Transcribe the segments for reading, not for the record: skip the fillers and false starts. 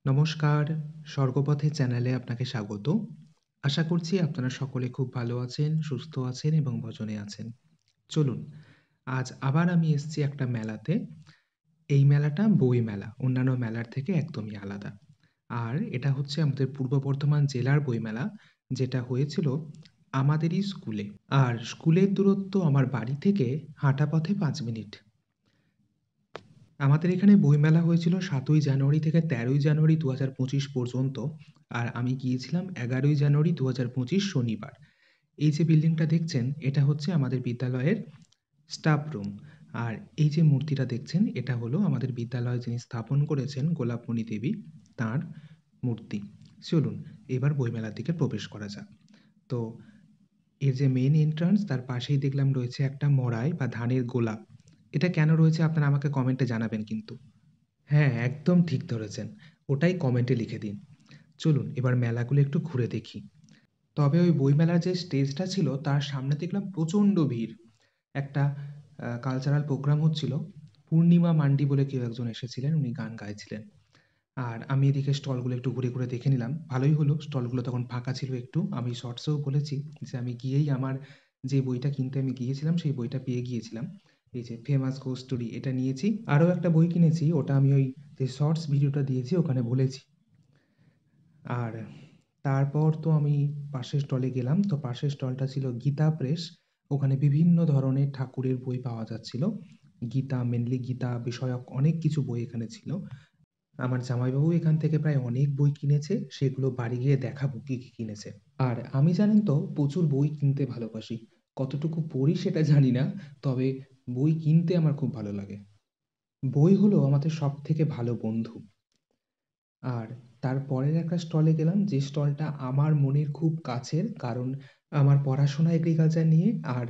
নমস্কার, স্বর্গপথে চ্যানেলে আপনাকে স্বাগত। আশা করছি আপনারা সকলে খুব ভালো আছেন, সুস্থ আছেন এবং ভজনে আছেন। চলুন, আজ আবার আমি এসেছি একটা মেলাতে। এই মেলাটা বই মেলা, অন্যান্য মেলার থেকে একদমই আলাদা। আর এটা হচ্ছে আমাদের পূর্ব বর্ধমান জেলার বইমেলা, যেটা হয়েছিল আমাদেরই স্কুলে। আর স্কুলের দূরত্ব আমার বাড়ি থেকে হাঁটা পথে ৫ মিনিট। আমাদের এখানে বইমেলা হয়েছিল ৭ই জানুয়ারি থেকে ১৩ই জানুয়ারি ২০২৫ পর্যন্ত। আর আমি গিয়েছিলাম ১১ই জানুয়ারি ২০২৫ শনিবার। এই যে বিল্ডিংটা দেখছেন, এটা হচ্ছে আমাদের বিদ্যালয়ের স্টাফ রুম। আর এই যে মূর্তিটা দেখছেন, এটা হলো আমাদের বিদ্যালয়ে যিনি স্থাপন করেছেন গোলাপমণি দেবী, তাঁর মূর্তি। চলুন, এবার বইমেলার দিকে প্রবেশ করা যাক। তো এর যে মেইন এন্ট্রান্স, তার পাশেই দেখলাম রয়েছে একটা মড়াই বা ধানের গোলা। এটা কেন রয়েছে আপনারা আমাকে কমেন্টে জানাবেন কিন্তু। হ্যাঁ, একদম ঠিক ধরেছেন। ওটাই কমেন্টে লিখে দিন। চলুন এবার মেলাগুলো একটু ঘুরে দেখি। তবে ওই বইমেলার যে স্টেজটা ছিল তার সামনে দেখলাম প্রচণ্ড ভিড়। একটা কালচারাল প্রোগ্রাম হচ্ছিল। পূর্ণিমা মান্ডি বলে কেউ একজন এসেছিলেন, উনি গান গাইছিলেন। আর আমি এদিকে স্টলগুলো একটু ঘুরে, ঘুরে দেখে নিলাম। ভালোই হলো, স্টলগুলো তখন ফাঁকা ছিল একটু। আমি শর্টসেও বলেছি যে আমি গিয়েই আমার যে বইটা কিনতে আমি গিয়েছিলাম সেই বইটা পেয়ে গিয়েছিলাম। এই যে 'ফেমাস ঘোস্ট স্টোরি' এটা নিয়েছি। আরও একটা বই কিনেছি, ওটা আমি ওই যে শর্টস ভিডিওটা দিয়েছি ওখানে বলেছি। আর তারপর তো আমি পাশের স্টলে গেলাম। তো পাশের স্টলটা ছিল গীতা প্রেস। ওখানে বিভিন্ন ধরনের ঠাকুরের বই পাওয়া যাচ্ছিল। গীতা, মেইনলি গীতা বিষয়ক অনেক কিছু বই এখানে ছিল। আমার জামাইবাবু এখান থেকে প্রায় অনেক বই কিনেছে, সেগুলো বাড়ি গিয়ে দেখাবো কি, কি কিনেছে। আর আমি জানেন তো প্রচুর বই কিনতে ভালোবাসি। কতটুকু পড়ি সেটা জানি না, তবে বই কিনতে আমার খুব ভালো লাগে। বই হলো আমাদের সবথেকে ভালো বন্ধু। আর তারপরের একটা স্টলে গেলাম, যে স্টলটা আমার মনের খুব কাছের, কারণ আমার পড়াশোনা এগ্রিকালচার নিয়ে। আর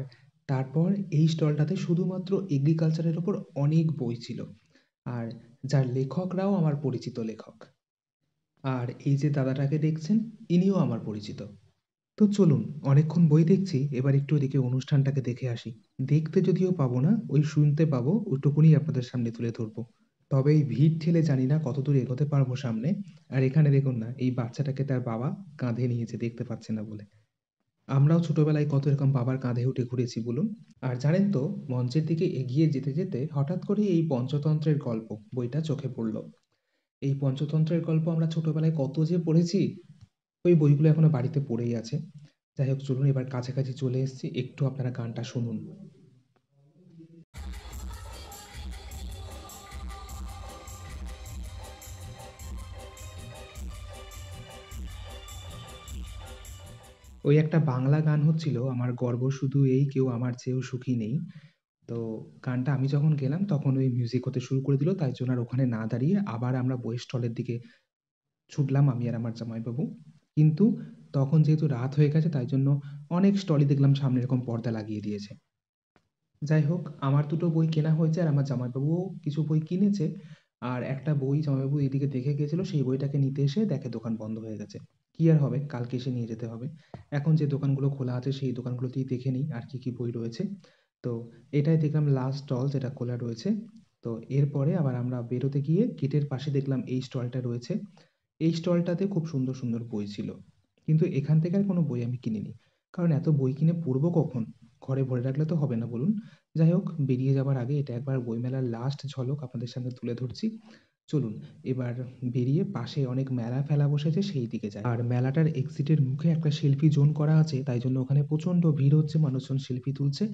তারপর এই স্টলটাতে শুধুমাত্র এগ্রিকালচারের ওপর অনেক বই ছিল। আর যার লেখকরাও আমার পরিচিত লেখক। আর এই যে দাদাটাকে দেখছেন, ইনিও আমার পরিচিত। তো চলুন, অনেকক্ষণ বই দেখছি, এবার একটু এদিকে অনুষ্ঠানটাকে দেখে আসি। দেখতে যদিও পাবো না, ওই শুনতে পাবো, ওইটুকুনি আপনাদের সামনে তুলে ধরবো। তবে এই ভিড় ঠেলে জানি না কতদূর এগোতে পারবো সামনে। আর এখানে দেখুন না, এই বাচ্চাটাকে তার বাবা কাঁধে নিয়েছে, দেখতে পাচ্ছে না বলে। আমরাও ছোটবেলায় কত এরকম বাবার কাঁধে উঠে ঘুরেছি বলুন। আর জানেন তো, মঞ্চের দিকে এগিয়ে যেতে যেতে হঠাৎ করে এই পঞ্চতন্ত্রের গল্প বইটা চোখে পড়ল। এই পঞ্চতন্ত্রের গল্প আমরা ছোটবেলায় কত যে পড়েছি, ওই বইগুলো এখনো বাড়িতে পড়েই আছে। যাই হোক, চলুন এবার কাছাকাছি চলে এসেছি, একটু আপনারা গানটা শুনুন। ওই একটা বাংলা গান হচ্ছিল, আমার গর্ব শুধু এই কেউ আমার চেয়েও সুখী নেই। তো গানটা আমি যখন গেলাম তখন ওই মিউজিক হতে শুরু করে দিল, তাই জন্য আর ওখানে না দাঁড়িয়ে আবার আমরা বইয়ের স্টলের দিকে ছুটলাম, আমি আর আমার জামাইবাবু। কিন্তু তখন যেহেতু রাত হয়ে গেছে তাই জন্য অনেক স্টলই দেখলাম সামনে এরকম পর্দা লাগিয়ে দিয়েছে। যাই হোক, আমার দুটো বই কেনা হয়েছে আর আমার জামাইবাবুও কিছু বই কিনেছে। আর একটা বই জামাইবাবু এদিকে দেখে গেছিল, সেই বইটাকে নিতে এসে দেখে দোকান বন্ধ হয়ে গেছে। কি আর হবে, কালকে এসে নিয়ে যেতে হবে। এখন যে দোকানগুলো খোলা আছে সেই দোকানগুলোতেই দেখে নিই আর কি, কি বই রয়েছে। তো এটাই দেখলাম লাস্ট স্টল যেটা খোলা রয়েছে। তো এরপরে আবার আমরা বেরোতে গিয়ে গেটের পাশে দেখলাম এই স্টলটা রয়েছে। এই স্টলটাতে খুব সুন্দর, সুন্দর বই ছিল। কিন্তু এখান থেকে আর কোনো বই আমি কিনিনি। কারণ এত বই কিনে পড়বো কখন? ঘরে ভরে রাখলে তো হবে না বলুন। যাই হোক, বেরিয়ে যাবার আগে এটা একবার বইমেলার লাস্ট ঝলক আপনাদের সামনে তুলে ধরছি। চলুন এবার বেরিয়ে পাশে অনেক মেলা-ফেলা বসেছে সেই দিকে যাই। আর মেলাটার এক্সিটের মুখে একটা সেলফি জোন করা আছে, তাই জন্য ওখানে প্রচণ্ড ভিড় হচ্ছে, মানুষজন সেলফি তুলছে।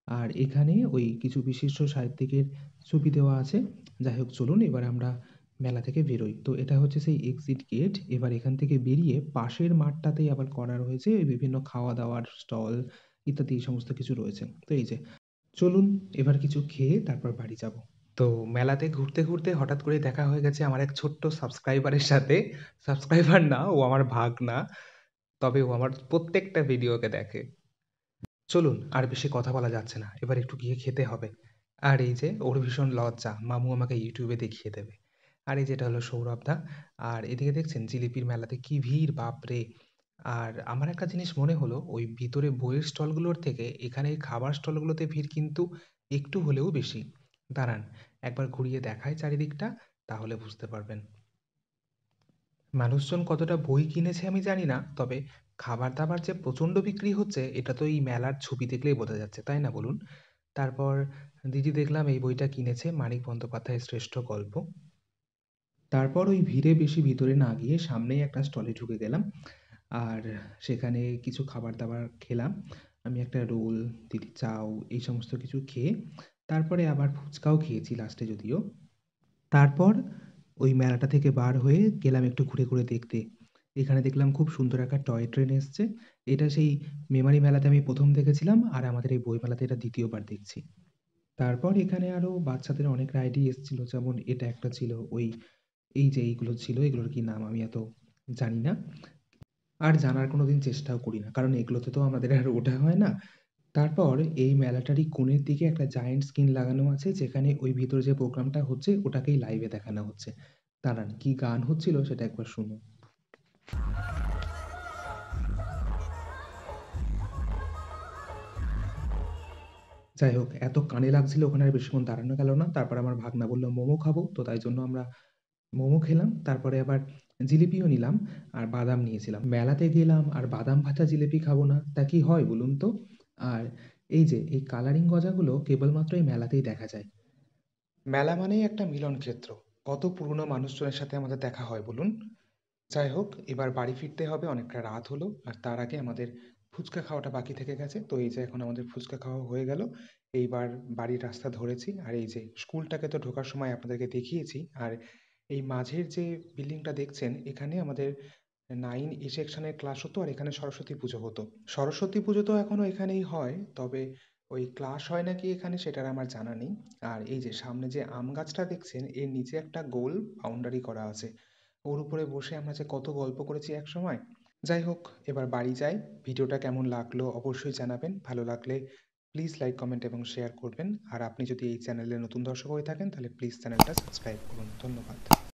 আর এখানে ওই কিছু বিশিষ্ট সাহিত্যিকের ছবি দেওয়া আছে। যাই হোক, চলুন এবার আমরা মেলা থেকে বেরোই। তো এটা হচ্ছে সেই এক্সিট গেট। এবার এখান থেকে বেরিয়ে পাশের মাঠটাতেই আবার করা রয়েছে বিভিন্ন খাওয়া-দাওয়ার স্টল ইত্যাদি এই সমস্ত কিছু রয়েছে। তো এই যে, চলুন এবার কিছু খেয়ে তারপর বাড়ি যাব। তো মেলাতে ঘুরতে, ঘুরতে হঠাৎ করে দেখা হয়ে গেছে আমার এক ছোট্ট সাবস্ক্রাইবারের সাথে। সাবস্ক্রাইবার না, ও আমার ভাগনা। তবে ও আমার প্রত্যেকটা ভিডিওকে দেখে। চলুন আর বেশি কথা বলা যাচ্ছে না। এবার একটু গিয়ে খেতে হবে। আর এই যে ওর ভীষণ লজ্জা, মামু আমাকে ইউটিউবে দেখিয়ে দেবে। আর এই যেটা হলো সৌরভদা। আর এদিকে দেখছেন জিলিপির মেলাতে কি ভিড়, বাপরে! আর আমার একটা জিনিস মনে হলো, ওই ভিতরে বইয়ের স্টলগুলোর থেকে এখানে এই খাবার স্টলগুলোতে ভিড় কিন্তু একটু হলেও বেশি। দাঁড়ান, একবার ঘুরিয়ে দেখাই চারিদিকটা, তাহলে বুঝতে পারবেন। মানুষজন কতটা বই কিনেছে আমি জানি না। তবে খাবার-দাবার যে প্রচণ্ড বিক্রি হচ্ছে এটা তো এই মেলার ছবি দেখলেই বোঝা যাচ্ছে, তাই না বলুন? তারপর দিদি দেখলাম এই বইটা কিনেছে 'মানিক বন্দ্যোপাধ্যায়ের শ্রেষ্ঠ গল্প'। তারপর ওই ভিড়ে বেশি ভিতরে না গিয়ে সামনেই একটা স্টলে ঢুকে গেলাম। আর সেখানে কিছু খাবার-দাবার খেলাম। আমি একটা রোল, দিদি চাউ এই সমস্ত কিছু খেয়ে তারপরে আবার ফুচকাও খেয়েছি লাস্টে যদিও। তারপর ওই মেলাটা থেকে বার হয়ে গেলাম একটু ঘুরে, ঘুরে দেখতে। এখানে দেখলাম খুব সুন্দর একটা টয় ট্রেন এসছে। এটা সেই মেমারি মেলাতে আমি ১ম দেখেছিলাম আর আমাদের এই বইমেলাতে এটা ২য় বার দেখছি। তারপর এখানে আরো বাচ্চাদের অনেক রাইডই এসছিল। যেমন এটা একটা ছিল এই যে এইগুলো ছিল, এগুলোর কি নাম আমি এত জানি না। আর জানার কোনোদিন চেষ্টাও করি না। কারণ এগুলোতে তো আমাদের আর ওঠা হয় না। তারপর এই মেলাটারই কোণের দিকে একটা জায়ান্ট স্ক্রিন লাগানো আছে যেখানে ওই ভিতরে যে প্রোগ্রামটা হচ্ছে ওটাকেই লাইভে দেখানো হচ্ছে। দাঁড়ান কি গান হচ্ছিল সেটা একবার শুনুন। যাই হোক এত কানে লাগছিল ওখানে আর বেশিক্ষণ দাঁড়ানো গেল না। তারপর আমার ভাগনা বলল মোমো খাবো। তো তাই জন্য আমরা মোমো খেলাম। তারপরে আবার জিলিপিও নিলাম আর বাদাম নিয়েছিলাম। মেলাতে গেলাম আর বাদাম ভাজা জিলিপি খাবো না, তা কি হয় বলুন তো? আর এই যে এই কালারিং গজাগুলো কেবলমাত্র এই মেলাতেই দেখা যায়। মেলা মানেই একটা মিলন ক্ষেত্র। কত পুরনো মানুষজনের সাথে আমাদের দেখা হয় বলুন? যাই হোক এবার বাড়ি ফিরতে হবে, অনেকটা রাত হলো। আর তার আগে আমাদের ফুচকা খাওয়াটা বাকি থেকে গেছে। তো এই যে এখন আমাদের ফুচকা খাওয়া হয়ে গেল। এইবার বাড়ির রাস্তা ধরেছি। আর এই যে স্কুলটাকে তো ঢোকার সময় আপনাদেরকে দেখিয়েছি। আর এই মাঝের যে বিল্ডিংটা দেখছেন এখানে আমাদের 9 এ সেকশনের ক্লাস হতো আর এখানে সরস্বতী পুজো হতো। সরস্বতী পুজো তো এখনো এখানেই হয়। তবে ওই ক্লাস হয় নাকি এখানে সেটার আমার জানা নেই। আর এই যে সামনে যে আম গাছটা দেখছেন এর নিচে একটা গোল বাউন্ডারি করা আছে। ওর উপরে বসে আমরা যে কত গল্প করেছি একসময়। যাই হোক এবার বাড়ি যাই। ভিডিওটা কেমন লাগলো অবশ্যই জানাবেন। ভালো লাগলে প্লিজ লাইক, কমেন্ট এবং শেয়ার করবেন। আর আপনি যদি এই চ্যানেলে নতুন দর্শক হয়ে থাকেন তাহলে প্লিজ চ্যানেলটা সাবস্ক্রাইব করুন। ধন্যবাদ।